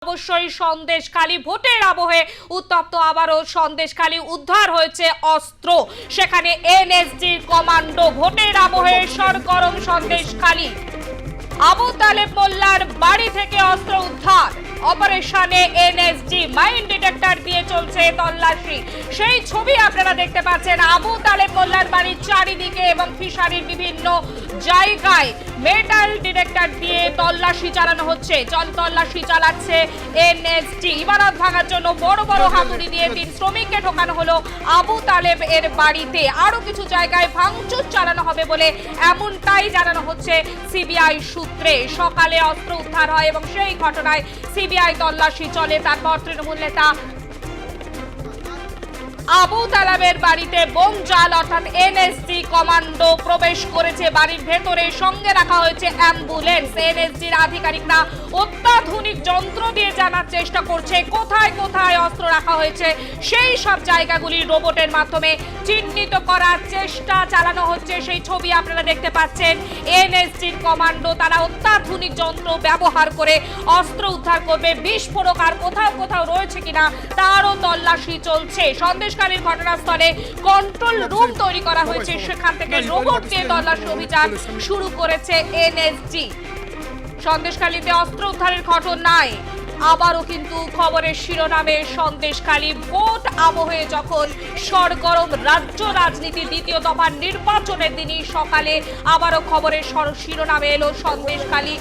অবশ্যই সন্দেশখালী ভোটের আবহে উত্তপ্ত আবারও সন্দেশখালী উদ্ধার হয়েছে অস্ত্র, সেখানে এনএসজি কমান্ডো। ভোটের আবহে সরগরম সন্দেশখালী। আবু তালেব মোল্লার বাড়ি থেকে অস্ত্র উদ্ধার। অপারেশনে এনএসজি মাইন্ড ডিটেক্টর দিয়ে চলছে তল্লাশি। সেই ছবি আপনারা দেখতে পাচ্ছেন। আবু তালেব মোল্লার বাড়ির চারিদিকে এবং ফিশারির বিভিন্ন জায়গায় মেটাল ডিটেক্টর দিয়ে তল্লাশি চালানো হচ্ছে। তল্লাশি চালাচ্ছে এনএসজি। ইমারত ভাঙার জন্য বড় বড় হাতুড়ি দিয়ে 3 শ্রমিককে ঢোকানো হলো আবু তালেব এর বাড়িতে। আরো কিছু জায়গায় ভাঙচুর চালানো হবে বলে এমনটাই জানানো হচ্ছে সিবিআই সূত্রে। সকালে অস্ত্র উদ্ধার হয় এবং সেই ঘটনায় সিবিআই তল্লাশি চলে। তারপর তৃণমূল নেতা আবু তালেবের বাড়িতে বোম জাল অর্থাৎ এনএসজি কমান্ডো প্রবেশ করেছে বাড়ির ভেতরে। সঙ্গে রাখা হয়েছে অ্যাম্বুলেন্স। এনএসজির আধিকারিকরা অত্যাধুনিক যন্ত্র দিয়ে জানার চেষ্টা করছে কোথায় কোথায় অস্ত্র রাখা হয়েছে। সেই সব জায়গাগুলি রোবটের মাধ্যমে চিহ্নিত করার চেষ্টা চালানো হচ্ছে। সেই ছবি আপনারা দেখতে পাচ্ছেন। এনএসজির কমান্ডো তারা অত্যাধুনিক যন্ত্র ব্যবহার করে অস্ত্র উদ্ধার করবে। বিস্ফোরক আর কোথাও কোথাও রয়েছে কিনা তারও তল্লাশি চলছে। সন্দেশখালীর ঘটনাস্থলে কন্ট্রোল রুম তৈরি করা হয়েছে। সেখান থেকে রোবট দিয়ে তল্লাশি অভিযান শুরু করেছে এনএসজি। সন্দেশখালীতে অস্ত্র উদ্ধারের ঘটনায় আবারও কিন্তু খবরের শিরোনামে সন্দেশখালী। ভোট আবহে যখন সরগরম রাজ্য রাজনীতি, দ্বিতীয় দফার নির্বাচনের দিনই সকালে আবারও খবরের শিরোনামে এলো সন্দেশখালী।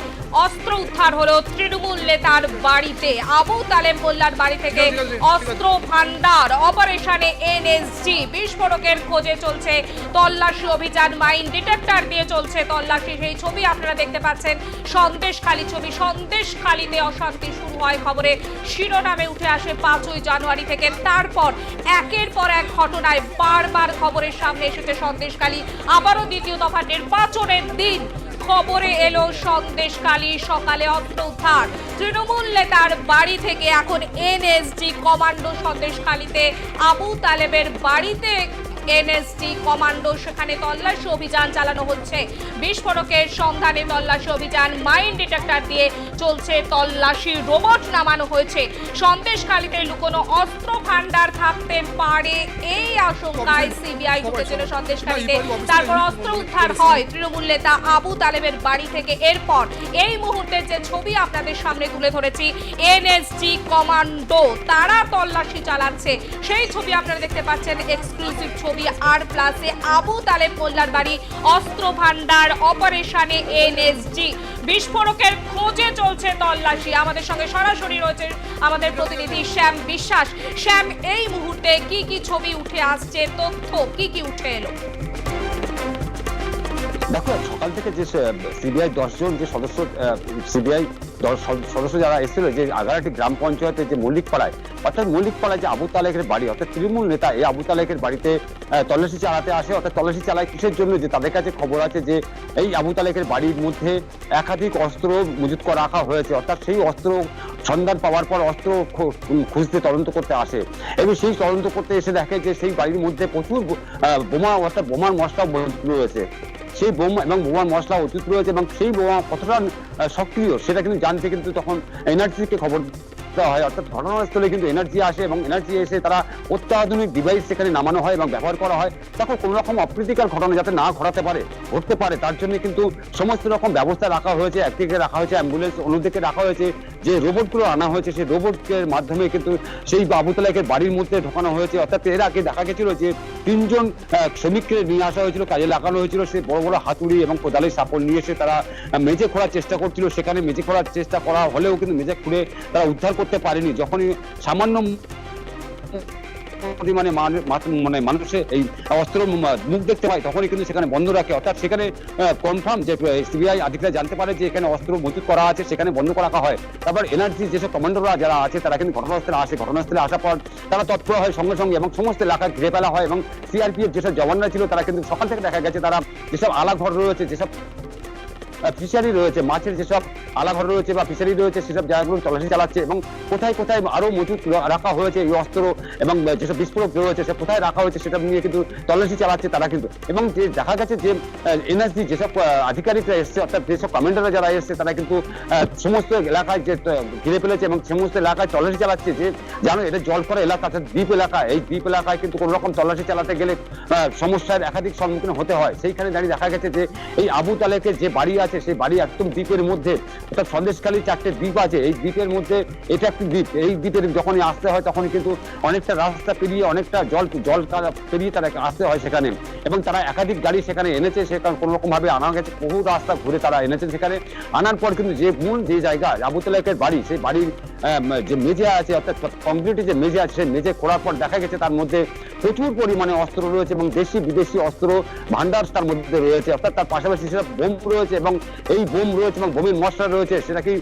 অস্ত্র উদ্ধার হলো তৃণমূল নেতার বাড়িতে। আবু তালেব মোল্লার বাড়ি থেকে অস্ত্র ভান্ডার। অপারেশনে এনএসজি। বিস্ফোরকের খোঁজে চলছে তল্লাশি অভিযান। মাইন্ড ডিটেক্টর দিয়ে চলছে তল্লাশি। সেই ছবি আপনারা দেখতে পাচ্ছেন। সন্দেশখালী ছবি। সন্দেশখালীতে অশান্তি শুরু হয় খবরে শিরোনামে উঠে আসে 5ই জানুয়ারি থেকে। তারপর একের পর এক ঘটনায় বারবার খবরের সামনে এসেছে সন্দেশখালী। আবারও দ্বিতীয় দফা নির্বাচনের দিন খবরে এলো সন্দেশখালী। সকালে অস্ত্র উদ্ধার তৃণমূল নেতার বাড়ি থেকে। এখন এনএসজি কমান্ডো সন্দেশখালীতে। আবু তালেবের বাড়িতে এনএসজি কমান্ডো। সেখানে তল্লাশি অভিযান চালানো হচ্ছে। বিস্ফোরকের সন্ধানে তল্লাশি অভিযান। মাইন্ড ডিটেক্টর দিয়ে চলছে তল্লাশি। রোবট নামানো হয়েছে। সন্দেশখালীতে লুকোনো অস্ত্র ভান্ডার থাকতে পারে এই আশঙ্কায় সিবিআই ঢুকেছিল সন্দেশখালীতে। তারপর অস্ত্র উদ্ধার হয় তৃণমূল নেতা আবু তালেবের বাড়ি থেকে। এরপর এই মুহূর্তে যে ছবি আপনাদের সামনে তুলে ধরেছি, এনএসজি কমান্ডো তারা তল্লাশি চালাচ্ছে। সেই ছবি আপনারা দেখতে পাচ্ছেন। এক্সক্লুসিভ ছবি আর+এ। আবু তালেব মোল্লার বাড়ি, অস্ত্র ভান্ডার, অপারেশনে এনএসজি। বিস্ফোরকের খোঁজে চলছে তল্লাশি। আমাদের সঙ্গে সরাসরি রয়েছে আমাদের প্রতিনিধি শ্যাম বিশ্বাস। শ্যাম, এই মুহূর্তে কি কি ছবি উঠে আসছে, তথ্য কি কি উঠে এলো? দেখো, সকাল থেকে যে সিবিআই 10 জন যে সদস্য, সিবিআই সদস্য যারা এসেছিল, যে আগারাটি গ্রাম পঞ্চায়েতের যে মল্লিকপাড়ায়, অর্থাৎ মল্লিকপাড়ায় যে আবু তালেকের বাড়ি, অর্থাৎ তৃণমূল নেতা এই আবু তালেকের বাড়িতে তল্লাশি চালাতে আসে। অর্থাৎ তল্লাশি চালায় কিসের জন্য? যে তাদের কাছে খবর আছে যে এই আবু তালেকের বাড়ির মধ্যে একাধিক অস্ত্র মজুত করে রাখা হয়েছে। অর্থাৎ সেই অস্ত্র সন্ধান পাওয়ার পর অস্ত্র খুঁজতে তদন্ত করতে আসে এবং সেই তদন্ত করতে এসে দেখে যে সেই বাড়ির মধ্যে প্রচুর বোমা, অর্থাৎ বোমার মশলা রয়েছে। সেই বোমা এবং বোমার মশলা অতীত রয়েছে এবং সেই বোমা কতটা সক্রিয় সেটা কিন্তু জানতে কিন্তু তখন এনআরজিকে খবর দেওয়া হয়। অর্থাৎ ঘটনাস্থলে কিন্তু এনআরজি আসে এবং এনআরজি এসে তারা অত্যাধুনিক ডিভাইস সেখানে নামানো হয় এবং ব্যবহার করা হয়। তখন কোনো রকম অপ্রীতিকর ঘটনা যাতে না ঘটতে পারে তার জন্য কিন্তু সমস্ত রকম ব্যবস্থা রাখা হয়েছে। একদিকে রাখা হয়েছে অ্যাম্বুলেন্স, অন্যদিকে রাখা হয়েছে যে রোবটগুলো আনা হয়েছে। সেই রোবটের মাধ্যমে কিন্তু সেই আবু তালেকের বাড়ির মধ্যে ঢোকানো হয়েছে। অর্থাৎ এর আগে দেখা গেছিল যে 3 জন শ্রমিককে নিয়ে আসা হয়েছিল, কাজে লাগানো হয়েছিল। সে বড় বড় হাতুড়ি এবং কোদালের সাপড় নিয়ে এসে তারা মেঝে খোঁড়ার চেষ্টা করছিল। সেখানে মেঝে খোঁড়ার চেষ্টা করা হলেও কিন্তু মেঝে খুঁড়ে তারা উদ্ধার করতে পারেনি। যখনই সামান্য পরিমাণে মানুষের এই অস্ত্র মুখ দেখতে পায় তখনই কিন্তু সেখানে বন্ধ রাখে। অর্থাৎ সেখানে কনফার্ম যে সিবিআই আধিকারিকরা জানতে পারে যে এখানে অস্ত্র মজুত করা আছে, সেখানে বন্ধ রাখা হয়। তারপর এনআরজি যেসব কমান্ডোরা যারা আছে তারা কিন্তু ঘটনাস্থলে আসে। ঘটনাস্থলে আসার পর তারা তৎপর হয় সঙ্গে সঙ্গে এবং সমস্ত এলাকা ঘিরে ফেলা হয়। এবং সিআরপিএফ যেসব জওয়ানরা ছিল তারা কিন্তু সকাল থেকে দেখা গেছে তারা যেসব আলাঘর রয়েছে, যেসব ফিশারি রয়েছে, মাছের যেসব আলাঘর রয়েছে বা ফিশারি রয়েছে সেসব জায়গাগুলো তল্লাশি চালাচ্ছে এবং কোথায় কোথায় আরো মজুত রাখা হয়েছে এই অস্ত্র এবং যেসব বিস্ফোরক রয়েছে সে কোথায় রাখা হয়েছে সেটা নিয়ে কিন্তু তল্লাশি চালাচ্ছে তারা কিন্তু। এবং যে দেখা গেছে যে এনএসজি যেসব আধিকারিকরা এসছে অর্থাৎ যেসব কমান্ডাররা যারা এসছে তারা কিন্তু সমস্ত এলাকায় যে ঘিরে ফেলেছে এবং সমস্ত এলাকায় তল্লাশি চালাচ্ছে। যে জানো এটা জল করা এলাকা অর্থাৎ দ্বীপ এলাকা, এই দ্বীপ এলাকায় কিন্তু কোনো রকম তল্লাশি চালাতে গেলে সমস্যার একাধিক সম্মুখীন হতে হয়। সেইখানে দাঁড়িয়ে দেখা গেছে যে এই আবু তালেকের যে বাড়ি আছে সেই বাড়ি একদম দ্বীপের মধ্যে, অর্থাৎ সন্দেশখালী 4টে দ্বীপ আছে, এই দ্বীপের মধ্যে এটা একটি দ্বীপ। এই দ্বীপের যখনই আসতে হয় তখনই কিন্তু অনেকটা রাস্তা পেরিয়ে অনেকটা জল পেরিয়ে তারা আসতে হয় সেখানে। এবং তারা একাধিক গাড়ি সেখানে এনেছে, সেখানে কোনো রকম ভাবে আনা গেছে, বহু রাস্তা ঘুরে তারা এনেছে সেখানে। আনার পর কিন্তু যে মূল যে জায়গা আবু তালেকের বাড়ি, সেই বাড়ির যে মেঝে আছে অর্থাৎ কংক্রিটের যে মেঝে আছে সেই মেঝে খোঁড়ার পর দেখা গেছে তার মধ্যে প্রচুর পরিমাণে অস্ত্র রয়েছে এবং দেশি বিদেশি অস্ত্র ভান্ডার তার মধ্যে রয়েছে। অর্থাৎ তার পাশাপাশি সেসব বোম রয়েছে এবং এই বোম রয়েছে এবং বোমের মশলা রয়েছে। সেটা কি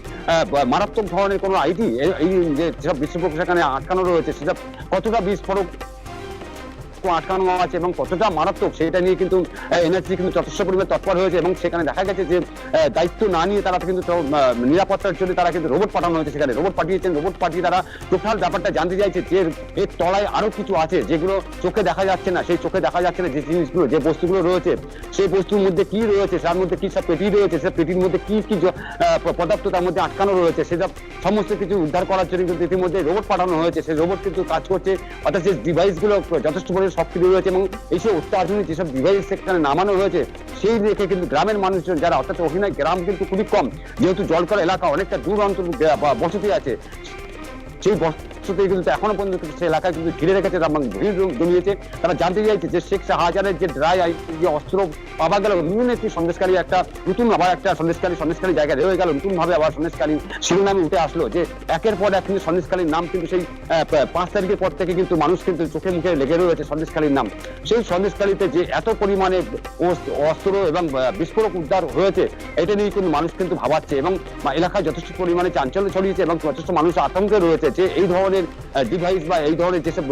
মারাত্মক ধরনের কোনো আইডি, এই যে যেসব বিস্ফোরক সেখানে আটকানো রয়েছে সেটা কতটা বিস্ফোরক আটকানো আছে এবং কতটা মারাত্মক সেটা নিয়ে কিন্তু এনএসজি কিন্তু যথেষ্ট পরিমাণে তৎপর হয়েছে। এবং সেখানে দেখা গেছে যে দায়িত্ব না নিয়ে তারা কিন্তু নিরাপত্তার জন্য তারা কিন্তু রোবট পাঠানো হয়েছে, সেখানে রোবট পাঠিয়েছেন। রোবট পাঠিয়ে তারা টোটাল ব্যাপারটা জানতে চাইছে যে এর তলায় আরো কিছু আছে যেগুলো চোখে দেখা যাচ্ছে না। সেই চোখে দেখা যাচ্ছে না যে জিনিসগুলো, যে বস্তুগুলো রয়েছে সেই বস্তুর মধ্যে কি রয়েছে, তার মধ্যে কি সব পেটি রয়েছে, সে পেটির মধ্যে কি কি পদার্থ তার মধ্যে আটকানো রয়েছে, সেটা সমস্ত কিছু উদ্ধার করার জন্য কিন্তু ইতিমধ্যে রোবট পাঠানো হয়েছে। সেই রোবট কিন্তু কাজ করছে, অর্থাৎ যে ডিভাইসগুলো যথেষ্ট পরিমাণে সক্রিয় রয়েছে এবং এইসব অত্যাধুনিক যেসব ডিভাইস সেখানে নামানো হয়েছে সেই দেখে কিন্তু গ্রামের মানুষজন যারা, অর্থাৎ ওখানে গ্রাম কিন্তু খুবই কম, যেহেতু জলকর এলাকা অনেকটা দূর অন্তর বসতি আছে, সেই বস্তুতেই কিন্তু এখনো পর্যন্ত সেই এলাকায় কিন্তু ঘিরে রেখেছে এবং ভিড় জমিয়েছে। তারা জানতে চাইছে যে শেখ শাহজাহানের যে ড্রাই যে অস্ত্র পাওয়া গেল, নতুন একটি সন্দেশকারী একটা নতুন আবার একটা সন্দেশকারী জায়গায় রয়ে গেল, নতুন ভাবে আবার সন্দেশকারী শিরোনামে উঠে আসলো। যে একের পর এক কিন্তু সন্দেশকারীর নাম কিন্তু সেই 5 তারিখের পর থেকে কিন্তু মানুষ কিন্তু চোখে মুখে লেগে রয়েছে সন্দেশকারীর নাম। সেই সন্দেশকারীতে যে এত পরিমাণে অস্ত্র এবং বিস্ফোরক উদ্ধার হয়েছে এটা নিয়ে কিন্তু মানুষ কিন্তু ভাবাচ্ছে এবং এলাকায় যথেষ্ট পরিমাণে চাঞ্চল্য ছড়িয়েছে এবং যথেষ্ট মানুষ আতঙ্কে রয়েছে যে এই ধরনের ডিভাইস বা এই ধরনের যেসব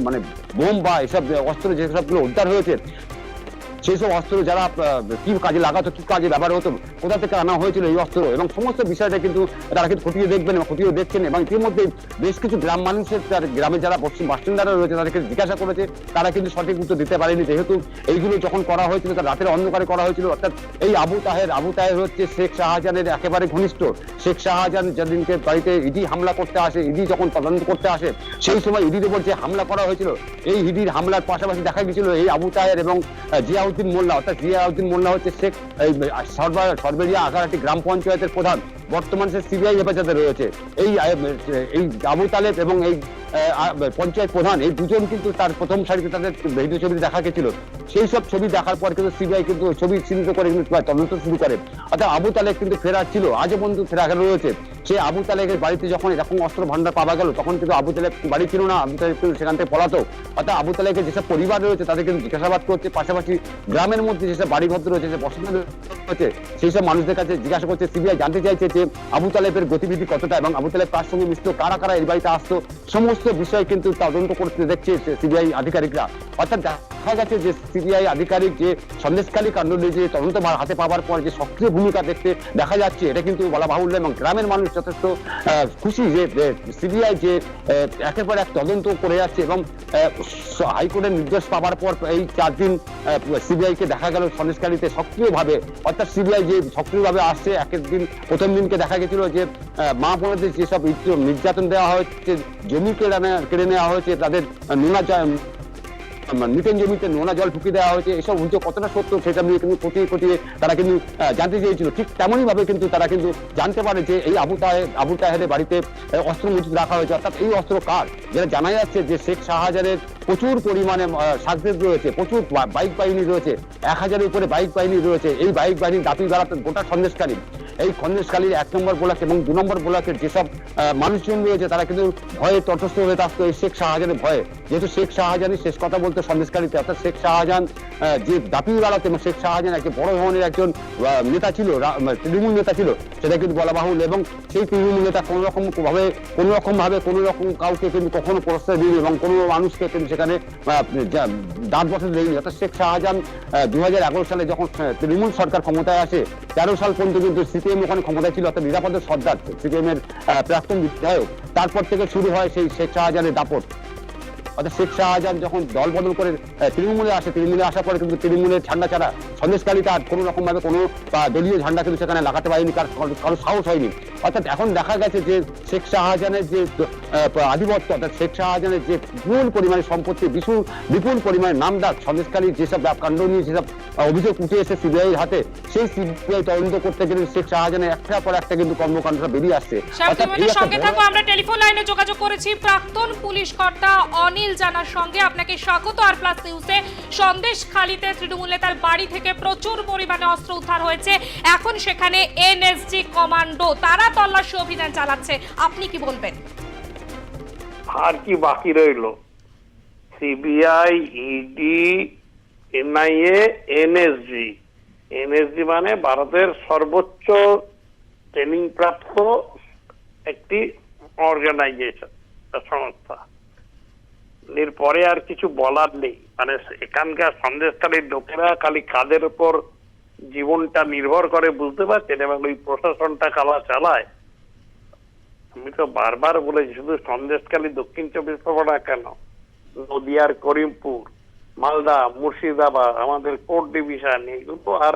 মানে বোম বা এসব অস্ত্র যেসবগুলো উদ্ধার হয়েছে সেই সব অস্ত্র যারা কি কাজে লাগাতো, কি কাজে ব্যবহার হতো, কোথা থেকে আনা হয়েছিল এই অস্ত্র এবং সমস্ত বিষয়টা কিন্তু তারা কিন্তু খতিয়ে দেখবেন এবং খতিয়ে দেখছেন। এবং ইতিমধ্যে বেশ কিছু গ্রাম মানুষের গ্রামে যারা পশ্চিম বাসিন্দারা রয়েছে তাদেরকে জিজ্ঞাসা করেছে, তারা কিন্তু সঠিক উত্তর দিতে পারেনি, যেহেতু এইগুলো যখন করা হয়েছিল তার রাতের অন্ধকারে করা হয়েছিল। অর্থাৎ এই আবু তাহের হচ্ছে শেখ শাহজাহানের একেবারে ঘনিষ্ঠ। শেখ শাহজাহান যেদিনকে বাড়িতে ইডি হামলা করতে আসে, ইডি যখন তদন্ত করতে আসে সেই সময় ইডির উপর যে হামলা করা হয়েছিল, এই ইডির হামলার পাশাপাশি দেখা গেছিল এই আবু তাহের এবং জিয়াউদ্দিন মোল্লা, অর্থাৎ জিয়াউদ্দিন মোল্লা হচ্ছে শেখ সরবেরিয়া আগারহাটি গ্রাম পঞ্চায়েতের প্রধান, বর্তমান সে সিবিআই হেফাজতে রয়েছে। এই আবু তালেব এবং এই পঞ্চায়েত প্রধান এই দুজন কিন্তু তার প্রথম সারিতে তাদের ভিডিও ছবি দেখা গেছিল। সেই সব ছবি দেখার পর কিন্তু সিবিআই কিন্তু ছবি চিহ্নিত করে কিন্তু তদন্ত শুরু করে। অর্থাৎ আবু তালেব কিন্তু ফেরার ছিল, আজও পর্যন্ত ফেরা রয়েছে। সে আবু তালেবের বাড়িতে যখন এরকম অস্ত্র ভান্ডার পাওয়া গেল তখন কিন্তু আবু তালেব বাড়ি ছিল না, আবু তালেব কিন্তু সেখান থেকে পলাতো। অর্থাৎ আবু তালেবের যেসব পরিবার রয়েছে তাদের কিন্তু জিজ্ঞাসাবাদ করছে, পাশাপাশি গ্রামের মধ্যে যেসব বাড়িঘর রয়েছে, যে বসতি রয়েছে সেই সব মানুষদের কাছে জিজ্ঞাসা করছে। সিবিআই জানতে চাইছে যে আবু তালেবের গতিবিধি কতটা এবং আবু তালেব তার সঙ্গে মিশত, কারা কারা এই বাড়িতে আসতো, সমস্ত বিষয় কিন্তু তদন্ত করতে দেখছে সিবিআই আধিকারিকরা। অর্থাৎ দেখা গেছে যে সিবিআই আধিকারিক যে সন্দেশখালী কাণ্ড নিয়ে যে তদন্ত হাতে পাওয়ার পর যে সক্রিয় ভূমিকা দেখতে দেখা যাচ্ছে এটা কিন্তু বলা বাহুল্য এবং গ্রামের মানুষ যথেষ্ট খুশি যে সিবিআই যে একের পর এক তদন্ত করে যাচ্ছে এবং হাইকোর্টের নির্দেশ পাওয়ার পর এই 4 দিন সিবিআই কে দেখা গেল সন্দেশখালীতে সক্রিয়ভাবে, অর্থাৎ সিবিআই যে সক্রিয়ভাবে আসছে। একের দিন প্রথম দিনকে দেখা গেছিল যে মা বোনদের যেসব নির্যাতন দেওয়া হয়েছে, জমি কেড়ে নেওয়া হয়েছে, তাদের নিতেন জমিতে নোনা জল ঢুকিয়ে দেওয়া হয়েছে, এসব অভিযোগ কতটা সত্য সেটা নিয়ে কিন্তু খতিয়ে তারা কিন্তু জানতে চেয়েছিল। ঠিক তেমনই ভাবে কিন্তু তারা কিন্তু জানতে পারে যে এই আবু তাহেরের বাড়িতে অস্ত্র মজুদ রাখা হয়েছে। অর্থাৎ এই অস্ত্র কার, যেটা জানা যাচ্ছে যে শেখ শাহজাহানের প্রচুর পরিমাণে সাকসেস রয়েছে, প্রচুর বাইক বাহিনী রয়েছে, 1000-এর উপরে বাইক বাহিনী রয়েছে। এই বাইক বাহিনীর দাপি বেড়াতে গোটা সন্দেশকারী, এই সন্দেশকালীর 1 নম্বর ব্লক এবং 2 নম্বর ব্লকের যেসব মানুষজন রয়েছে তারা কিন্তু ভয়ে তটস্থ হয়ে থাকতো এই শেখ শাহজাহানের ভয়ে, যেহেতু শেখ শাহজাহানই শেষ কথা বলতো সন্দেশকালীতে। অর্থাৎ শেখ শাহজাহান যে দাপি বেড়াতে এবং শেখ শাহজাহান একটি বড় ধরনের একজন নেতা ছিল, তৃণমূল নেতা ছিল, সেটা কিন্তু বলা বাহুল। এবং সেই তৃণমূল নেতা কোনো রকম কাউকে কিন্তু কখনো প্রশ্রয় দিইনি এবং কোনো মানুষকে কিন্তু সেখানে দাঁত বসাতে দেয়নি। অর্থাৎ শেখ শাহজাহান 2011 সালে যখন তৃণমূল সরকার ক্ষমতায় আসে 13 সাল পর্যন্ত কিন্তু সিপিএম ওখানে ক্ষমতায় ছিল, অর্থাৎ নিরাপদ সর্দার সিপিএম এর প্রাক্তন বিধায়ক, তারপর থেকে শুরু হয় সেই শেখ শাহজাহানের দাপট। অর্থাৎ শেখ শাহজাহান যখন দল বদল করে তৃণমূলে আসে, তৃণমূলে আসার পরে কিন্তু তৃণমূলের ঝান্ডা ছাড়া সন্দেশখালীতে আর কোনো রকম ভাবে কোনো দলীয় ঝান্ডা কিন্তু সেখানে লাগাতে পারেনি, কারো সাহস হয়নি। অর্থাৎ এখন দেখা গেছে যে শেখ শাহজাহানের যে আধিপত্য, অর্থাৎ শেখ শাহজাহানের যে বিপুল পরিমাণে সম্পত্তি, বিপুল পরিমাণে নামডাক, সন্দেশখালীর যেসব কাণ্ড নিয়ে যেসব অভিযোগ উঠে এসে সিবিআইয়ের হাতে, সেই সিবিআই তদন্ত করতে গেলে শেখ শাহজাহানের একটার পর একটা কিন্তু কর্মকাণ্ডটা বেরিয়ে আসছে। সঙ্গে থাকো, আমরা টেলিফোন লাইনে যোগাযোগ করেছি প্রাক্তন পুলিশ কর্তা অনিল জানার সঙ্গে। আপনাকে স্বাগত আর প্লাস নিউজে। সন্দেশখালীতে তৃণমূলে তার বাড়ি থেকে প্রচুর পরিমাণে অস্ত্র উদ্ধার হয়েছে, এখন সেখানে এনএসজি কমান্ডো তারা তল্লাশি অভিযান চালাচ্ছে, আপনি কি বলবেন? আর কি বাকি রইল? সিবিআই, ইডি, এনআইএ, এনএসজি মানে ভারতের সর্বোচ্চ ট্রেনিং প্রাপ্ত একটি অর্গানাইজেশন, সংস্থা। এরপরে আর কিছু বলার নেই। মানে এখানকার সন্দেশখালীর লোকেরা খালি কাদের উপর জীবনটা নির্ভর করে বুঝতে পারছেন, এবং ওই প্রশাসনটা কালা চালায়। আমি তো বারবার বলেছি, শুধু সন্দেশখালী, দক্ষিণ চব্বিশ পরগনা কেন, নদিয়ার করিমপুর, মালদা, মুর্শিদাবাদ, আমাদের কোর্ট ডিভিশন, এগুলো আর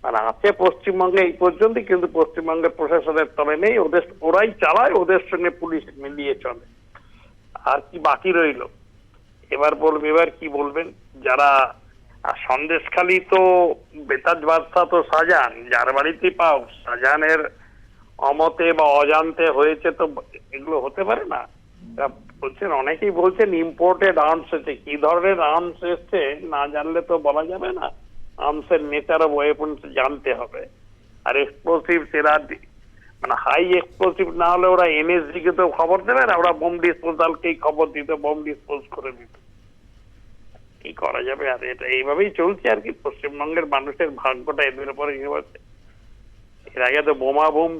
মানে আছে পশ্চিমবঙ্গে এই পর্যন্ত, কিন্তু পশ্চিমবঙ্গের প্রশাসনের তলে নেই। ওরাই চালায়, ওদের সঙ্গে পুলিশ মিলিয়ে চলে। আর কি বাকি রইল? এবার কি বলবেন? যারা সন্দেশখালী তো বেতাজ বাদশা তো শাহজাহান, যার বাড়িতে পাও, শাহজাহানের অমতে বা অজান্তে হয়েছে, তো এগুলো হতে পারে না। বলছেন, অনেকেই বলছেন ইম্পোর্টেড আর্মস এসেছে। কি ধরনের আর্মস এসছে না জানলে তো বলা যাবে না। আর্মসের নেচার অফ ওয়েপন্স জানতে হবে। আর এক্সপ্লোসিভ এরা মানে হাই এক্সপ্লোসিভ না হলে ওরা এনএসজি কে তো খবর দেবে না, ওরা বোম ডিসপোজালকেই খবর দিত, বোম ডিসপোজ করে দিত। কি করা যাবে? আর এটা এইভাবেই চলছে আর কি। পশ্চিমবঙ্গের মানুষের ভাগ্যটা এদের উপরে হচ্ছে। এর আগে তো বোমা বুম,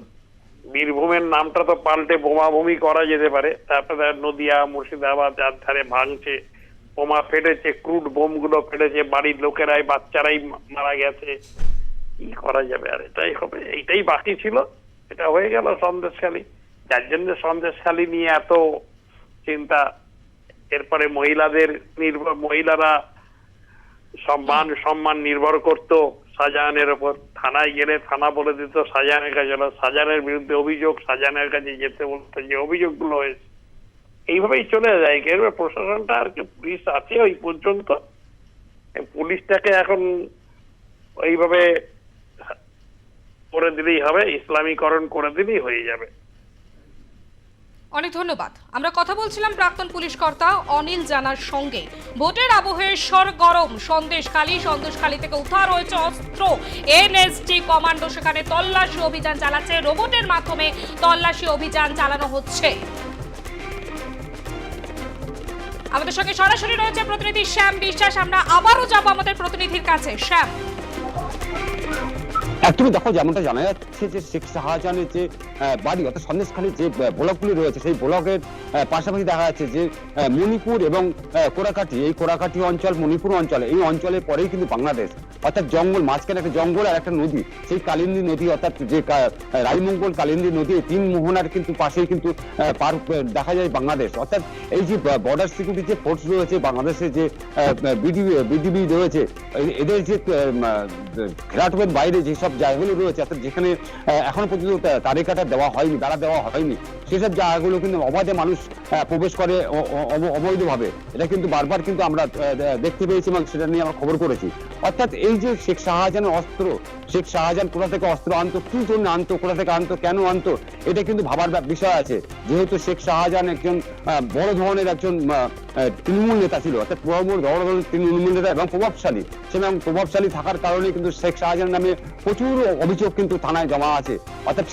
বীরভূমের নামটা তো পাল্টে বোমা ভূমি করা যেতে পারে। তারপরে নদিয়া, মুর্শিদাবাদ যার ধারে ভাঙছে, বোমা ফেটেছে, ক্রুড বোম গুলো ফেটেছে, বাড়ির লোকেরাই, বাচ্চারাই মারা গেছে। কি করা যাবে? আর এটাই হবে, এইটাই বাকি ছিল, এটা হয়ে গেল সন্দেশখালী। যার জন্য সন্দেশখালী নিয়ে এত চিন্তা। এরপরে মহিলারা সম্মান নির্ভর করত শাহজাহানের উপর। থানায় গেলে থানা বলে দিত শাহজাহানের কাছে, শাহজাহানের বিরুদ্ধে অভিযোগ, শাহজাহানের কাছে যেতে বলতো, যে অভিযোগগুলো হয়েছে। এইভাবেই চলে যায়। এরপর প্রশাসনটা আর কি, পুলিশ আছে ওই পর্যন্ত। পুলিশটাকে এখন ওইভাবে করে দিলেই হবে, ইসলামীকরণ করে দিলেই হয়ে যাবে। অনেক ধন্যবাদ। আমরা কথা বলছিলাম প্রাক্তন পুলিশ কর্তা অনিল জানার সঙ্গে। ভোটের আবহে সরগরম সন্দেশখালী থেকে উদ্ধার হয়েছে অস্ত্র, এনএসজি কমান্ডো সেখানে তল্লাশি অভিযান চালাচ্ছে, রোবটের মাধ্যমে তল্লাশি অভিযান চালানো হচ্ছে। আমাদের সঙ্গে সরাসরি রয়েছে প্রতিনিধি শ্যাম বিশ্বাস। আমরা আবারও যাব আমাদের প্রতিনিধির কাছে। শ্যাম, তুমি দেখো, যেমনটা জানা যাচ্ছে যে শেখ শাহজাহানের যে বাড়ি, অর্থাৎ সন্দেশখালীর যে ব্লকগুলি রয়েছে, সেই ব্লকের পাশাপাশি দেখা যাচ্ছে যে মণিপুর এবং কোরাকাটি, এই কোরাকাটি অঞ্চল, মণিপুর অঞ্চল, এই অঞ্চলের পরেই কিন্তু বাংলাদেশ। অর্থাৎ জঙ্গল, মাঝখানে একটা জঙ্গল আর একটা নদী, সেই কালিন্দী নদী, অর্থাৎ যে রায়মঙ্গল কালিন্দী নদী, তিন মোহনার কিন্তু পাশেই কিন্তু পার দেখা যায় বাংলাদেশ। অর্থাৎ এই যে বর্ডার সিকিউরিটি যে ফোর্স রয়েছে, বাংলাদেশের যে বিডিবি রয়েছে, এদের যে ঘেরাটোপের বাইরে যেসব জায়গাগুলো রয়েছে, অর্থাৎ যেখানে এখনো পর্যন্ত তালিকাটা দেওয়া হয়নি, বেড়া দেওয়া হয়নি, সেসব জায়গাগুলো কিন্তু অবাধে মানুষ প্রবেশ করে অবৈধভাবে। এটা কিন্তু বারবার কিন্তু আমরা দেখতে পেয়েছি এবং সেটা নিয়ে আমরা খবর করেছি। অর্থাৎ এই যে শেখ শাহজাহানের অস্ত্র, শেখ শাহজাহান কোথা থেকে অস্ত্র আনতো, কি জন্য আনতো, কোথা থেকে আনতো, কেন আনতো, এটা কিন্তু ভাবার বিষয় আছে। যেহেতু শেখ শাহজাহান একজন বড় ধরনের একজন তৃণমূল নেতা ছিল, অর্থাৎ বড় ধরনের তৃণমূল নেতা এবং প্রভাবশালী, সেরকম প্রভাবশালী থাকার কারণে কিন্তু শেখ শাহজাহান নামে প্রচুর অভিযোগ কিন্তু থানায় জমা আছে। অর্থাৎ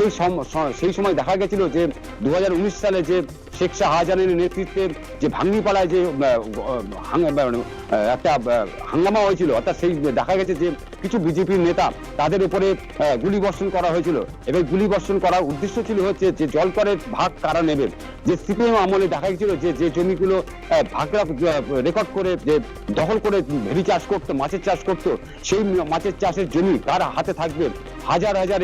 সেই সময় দেখা গেছিল যে 2019 সালে যে শেখ শাহজাহানের নেতৃত্বে যে ভাঙ্গিপাড়ায় যে একটা হাঙ্গামা হয়েছিল, অর্থাৎ সেই দেখা গেছে যে কিছু বিজেপির নেতা, তাদের উপরে গুলি বর্ষণ করা হয়েছিল। এবং গুলি বর্ষণ করার উদ্দেশ্য ছিল হচ্ছে যে জলকরের ভাগ কারা নেবেন। যে সিপিএম আমলে দেখা গেছিল যে জমিগুলো ভাগরা রেকর্ড করে, যে দখল করে ভেড়ি চাষ করতো, মাছের চাষ করতো, সেই মাছের চাষের জমি কার হাতে থাকবে, হাজার হাজার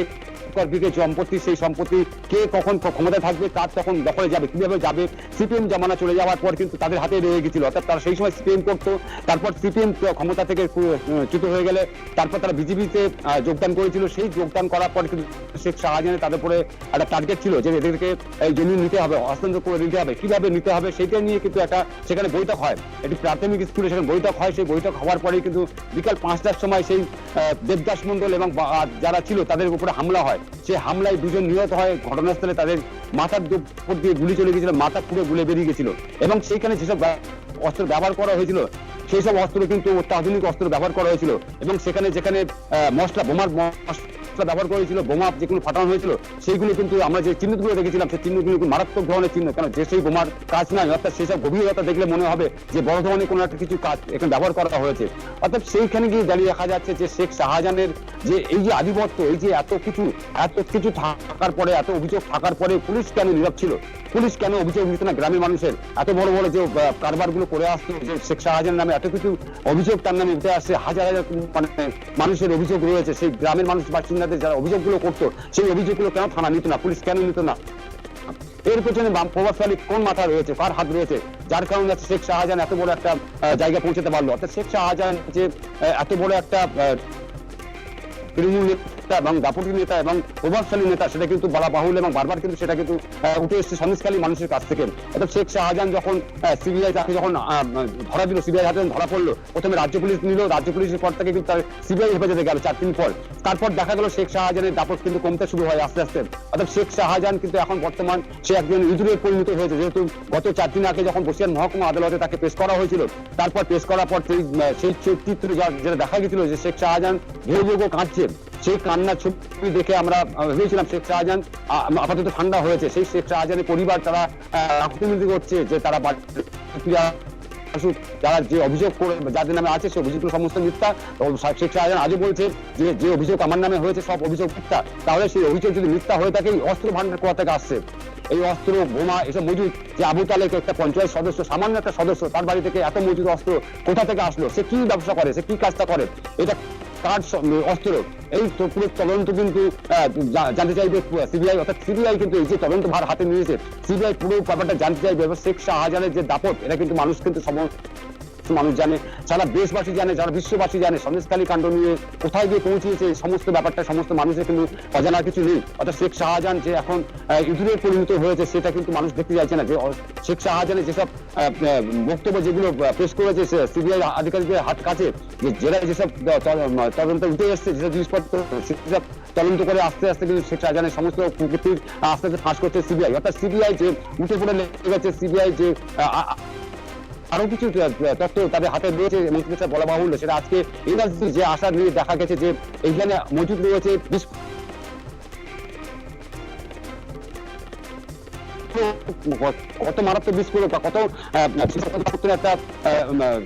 যে সম্পত্তি, সেই সম্পত্তি কে কখন ক্ষমতায় থাকবে, তার তখন দখলে যাবে, কিভাবে যাবে। সিপিএম জামানা চলে যাওয়ার পর কিন্তু তাদের হাতে রয়ে গেছিল, অর্থাৎ তারা সেই সময় সিপিএম করতো, তারপর সিপিএম ক্ষমতা থেকে চ্যুত হয়ে গেলে তারপর তারা বিজেপিতে যোগদান করেছিল। সেই যোগদান করার পর কিন্তু শেখ শাহজাহানের তাদের উপরে একটা টার্গেট ছিল যে এদেরকে এই জমি নিতে হবে, হস্তান্তর করে নিতে হবে, কিভাবে নিতে হবে সেটা নিয়ে কিন্তু একটা সেখানে বৈঠক হয়, একটি প্রাথমিক স্কুলে সেখানে বৈঠক হয়। সেই বৈঠক হওয়ার পরেই কিন্তু বিকাল 5টার সময় সেই দেবদাস মন্ডল এবং যারা ছিল তাদের উপরে হামলা হয়। সেই হামলায় দুজন নিহত হয় ঘটনাস্থলে, তাদের মাথার উপর দিয়ে গুলি চলে গেছিল, মাথা পুরো গুলে বেরিয়ে গেছিল। এবং সেইখানে যেসব অস্ত্র ব্যবহার করা হয়েছিল সেই সব অস্ত্র কিন্তু অত্যাধুনিক অস্ত্র ব্যবহার করা হয়েছিল। এবং সেখানে যেখানে বোমার মশলা ব্যবহার করা হয়েছিল, বোমা যেগুলো ফাটানো হয়েছিল, সেইগুলো কিন্তু আমরা যে চিহ্নগুলো দেখেছিলাম সেই চিহ্নগুলো মারাত্মক ধরনের চিহ্ন, কারণ যে সেই বোমার কাজ নাই, অর্থাৎ সেই সব গভীরতা দেখলে মনে হবে যে বড় ধরনের কোনো একটা কিছু কাজ এখানে ব্যবহার করা হয়েছে। অর্থাৎ সেইখানে গিয়ে দাঁড়িয়ে দেখা যাচ্ছে যে শেখ শাহজাহানের যে এই যে আধিপত্য, এই যে এত কিছু থাকার পরে, এত অভিযোগ থাকার পরে পুলিশ কেন নীরব ছিল, পুলিশ কেন অভিযোগ নিত না গ্রামের মানুষের এত বড় বড় যে কারবারগুলো করে আসতো, যে শেখ শাহজাহান নামে এত কিছু অভিযোগ তার নামে উঠে আসছে, হাজার হাজার মানে মানুষের অভিযোগ রয়েছে, সেই গ্রামের মানুষ বাসিন্দাদের যারা অভিযোগগুলো করতো সেই অভিযোগগুলো কেন থানা নিত না, পুলিশ কেন নিত না? এর পেছনে প্রভাবশালী কোন মাথা রয়েছে, কার হাত রয়েছে, যার কারণে শেখ শাহজাহান এত বড় একটা জায়গায় পৌঁছাতে পারলো? অর্থাৎ শেখ শাহজাহান যে এত বড় একটা তৃণমূল নেতা এবং দাপটি নেতা এবং প্রভাবশালী নেতা, সেটা কিন্তু বলা বাহুল এবং বারবার কিন্তু সেটা কিন্তু উঠে এসছে সন্দেশখালী মানুষের কাছ থেকে। অর্থাৎ শেখ শাহজাহান যখন সিবিআই তাকে যখন ধরা দিল, সিবিআই হাতে ধরা পড়লো, প্রথমে রাজ্য পুলিশ নিল, রাজ্য পুলিশের পর থেকে কিন্তু তার সিবিআই হেফাজতে গেল 4 দিন পর। তারপর দেখা গেল শেখ শাহজাহানের দাপট কিন্তু কমতে শুরু হয় আস্তে আস্তে। অর্থাৎ শেখ শাহজাহান কিন্তু এখন বর্তমান সে একজন ইঁদুরে পরিণত হয়েছে, যেহেতু গত 4 দিন আগে যখন বসিরহাট মহকুমা আদালতে তাকে পেশ করা হয়েছিল, তারপর পেশ করার পর সেই চিত্র যেটা দেখা গেছিল যে শেখ শাহজাহান ঘেউ ঘেউ কাঁদছে, সেই কান্নার ছবি দেখে আমরা ভেবেছিলাম শেখ শাহজাহান আপাতত ঠান্ডা হয়েছে। সেই শেখ শাহজাহানের পরিবার তারা আকুতি করছে যে তারা যারা যে অভিযোগ করে যাদের নামে আছে সেই অভিযোগগুলো সমস্ত মিথ্যা। শেখ শাহজাহান আজও বলছে যে অভিযোগ আমার নামে হয়েছে সব অভিযোগ মিথ্যা। তাহলে সেই অভিযোগ যদি মিথ্যা হয়ে থাকে, অস্ত্র ভান্ডার কোথা থেকে আসছে, এই অস্ত্র বোমা এসব মজুদ, যে আবু তালেক একটা পঞ্চায়েত সদস্য, সামান্য একটা সদস্য, তার বাড়ি থেকে এত মজুদ অস্ত্র কোথা থেকে আসলো, সে কি ব্যবসা করে, সে কি কাজটা করে, এটা কার অস্ত্র, এই পুরো তদন্ত কিন্তু জানতে চাইবে সিবিআই। অর্থাৎ সিবিআই কিন্তু এই যে তদন্ত ভার হাতে নিয়েছে, সিবিআই পুরো ব্যাপারটা জানতে চাইবে। শেখ শাহজাহানের যে দাপট, এটা কিন্তু মানুষ কিন্তু মানুষ জানে, সারা দেশবাসী জানে, যারা বিশ্ববাসী জানে, সন্দেশখালী কাণ্ড নিয়ে কোথায় গিয়ে পৌঁছিয়েছে সমস্ত ব্যাপারটা সমস্ত মানুষের কিন্তু অজানা কিছু নেই। অর্থাৎ শেখ শাহজাহান যে এখন ইঁদুরে পরিণত হয়েছে সেটা কিন্তু মানুষ দেখতে চাইছে না। যে শেখ শাহজাহানের যেসব বক্তব্য যেগুলো পেশ করেছে সিবিআই আধিকারিকদের হাত কাছে, যে জেরা যেসব তদন্ত উঠে এসছে, যেসব জিনিসপত্র সেসব তদন্ত করে আস্তে আস্তে কিন্তু শেখ শাহজাহানের সমস্ত প্রকৃতির আস্তে আস্তে ফাঁস করছে সিবিআই। অর্থাৎ সিবিআই যে উঠে পড়ে লেগে গেছে, সিবিআই যে আরো কিছু তথ্য তাদের হাতে রয়েছে এবং সেটা বলা বাহুল্য, সেটা আজকে এনআরসি যে আশা নিয়ে দেখা গেছে যে এইখানে মজুদ রয়েছে কত মারাত্মক বিস্ফোরক বা কত একটা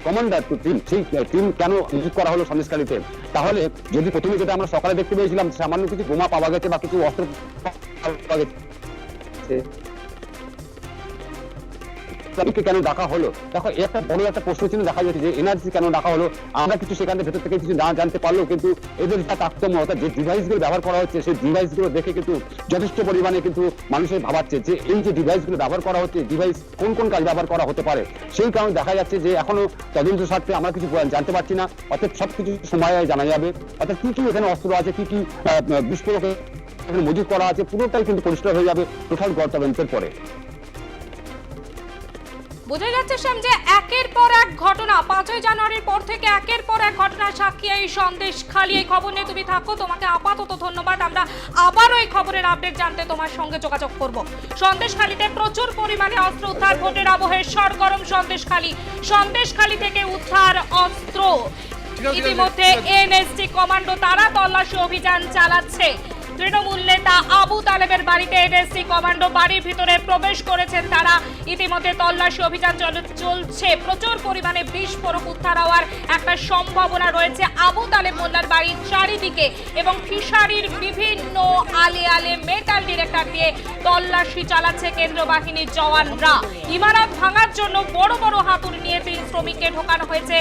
কমান্ডার টিম, সেই টিম কেন নিযুক্ত করা হলো সন্দেশখালীতে? তাহলে যদি প্রথমে যেটা আমরা সকালে দেখতে পেয়েছিলাম সামান্য কিছু বোমা পাওয়া গেছে বা কিছু অস্ত্র পাওয়া গেছে, কেন ডাকা হলো? দেখো একটা বড় একটা প্রশ্ন চিহ্ন দেখা যাচ্ছে যে এনআরসি কেন ডাকা হলো। আমরা কিছু সেখানে ভেতর থেকে কিছু না জানতে পারলেও কিন্তু এদের যা তারতম্য, অর্থাৎ যে ডিভাইসগুলো ব্যবহার করা হচ্ছে সেই ডিভাইসগুলো দেখে কিন্তু যথেষ্ট পরিমাণে কিন্তু মানুষের ভাবাচ্ছে যে এই যে ডিভাইসগুলো ব্যবহার করা হচ্ছে, ডিভাইস কোন কোন কাজ ব্যবহার করা হতে পারে। সেই কারণে দেখা যাচ্ছে যে এখনো তদন্ত স্বার্থে আমরা কিছু জানতে পারছি না, অর্থাৎ সবকিছু সময় জানা যাবে। অর্থাৎ কি কি এখানে অস্ত্র আছে, কি কি বিস্ফোরক এখানে মজুদ করা আছে, পুরোটাই কিন্তু পরিষ্কার হয়ে যাবে টোটাল তদন্তের পরে। বোঝা যাচ্ছে শ্যাম যে একের পর এক ঘটনা 5ই জানুয়ারির পর থেকে একের পর এক ঘটনার সাক্ষী এই সন্দেশখালী। এই খবর নিয়ে তুমি থাকো, তোমাকে আপাতত ধন্যবাদ। আমরা আবারও এই খবরের আপডেট জানতে তোমার সঙ্গে যোগাযোগ করব। সন্দেশখালীতে প্রচুর পরিমাণে অস্ত্র উদ্ধার, ভোটের আবহে সরগরম সন্দেশখালী থেকে উদ্ধার অস্ত্র। ইতিমধ্যে এনএসজি কমান্ডো তারা তল্লাশি অভিযান চালাচ্ছে। তৃণমূল নেতা আবু তালেবের বাড়িতে এনএসজি কমান্ডো বাড়ির ভিতরে প্রবেশ করেছেন তারা। ইতিমধ্যে তল্লাশি অভিযান চলছে। প্রচুর পরিমাণে বিস্ফোরক উদ্ধার হওয়ার একটা সম্ভাবনা রয়েছে আবু তালেব মোল্লার বাড়ির চারিদিকে, এবং ফিশারির বিভিন্ন আলে মেটাল ডিটেক্টর দিয়ে তল্লাশি চালাচ্ছে কেন্দ্র বাহিনীর জওয়ানরা। ইমারত ভাঙার জন্য বড় বড় হাতুড়ি নিয়ে 3 শ্রমিককে ঢোকানো হয়েছে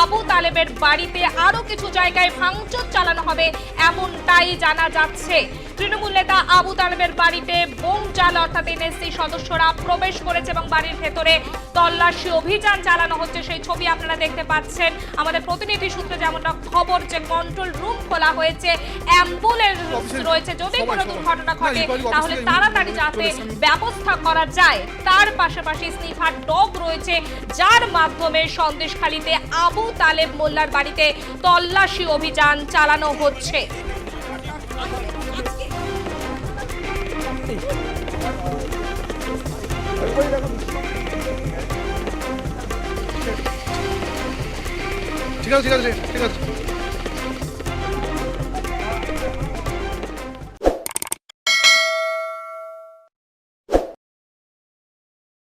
আবু তালেবের বাড়িতে। আরো কিছু জায়গায় ভাঙচুর চালানো হবে এমনটাই জানা যাচ্ছে। পরে তৃণমূল নেতা আবু তালেবের বাড়িতে বোম জাল অর্থাৎ এনএসসি সদস্যরা প্রবেশ করেছে এবং বাড়ির ভেতরে তল্লাশি অভিযান চালানো হচ্ছে। সেই ছবি আপনারা দেখতে পাচ্ছেন আমাদের প্রতিনিধি সূত্রে যেমনটা খবর, যে কন্ট্রোল রুম খোলা হয়েছে, অ্যাম্বুলেন্স রয়েছে, যদি কোনো দুর্ঘটনা ঘটে তাহলে তাড়াতাড়ি যাতে ব্যবস্থা করা যায়। তার পাশাপাশি স্নিফার ডগ রয়েছে, যার মাধ্যমে সন্দেশখালীতে আবু তালেব মোল্লার বাড়িতে তল্লাশি অভিযান চালানো হচ্ছে। ঠিক আছে ঠিক আছে ঠিক আছে।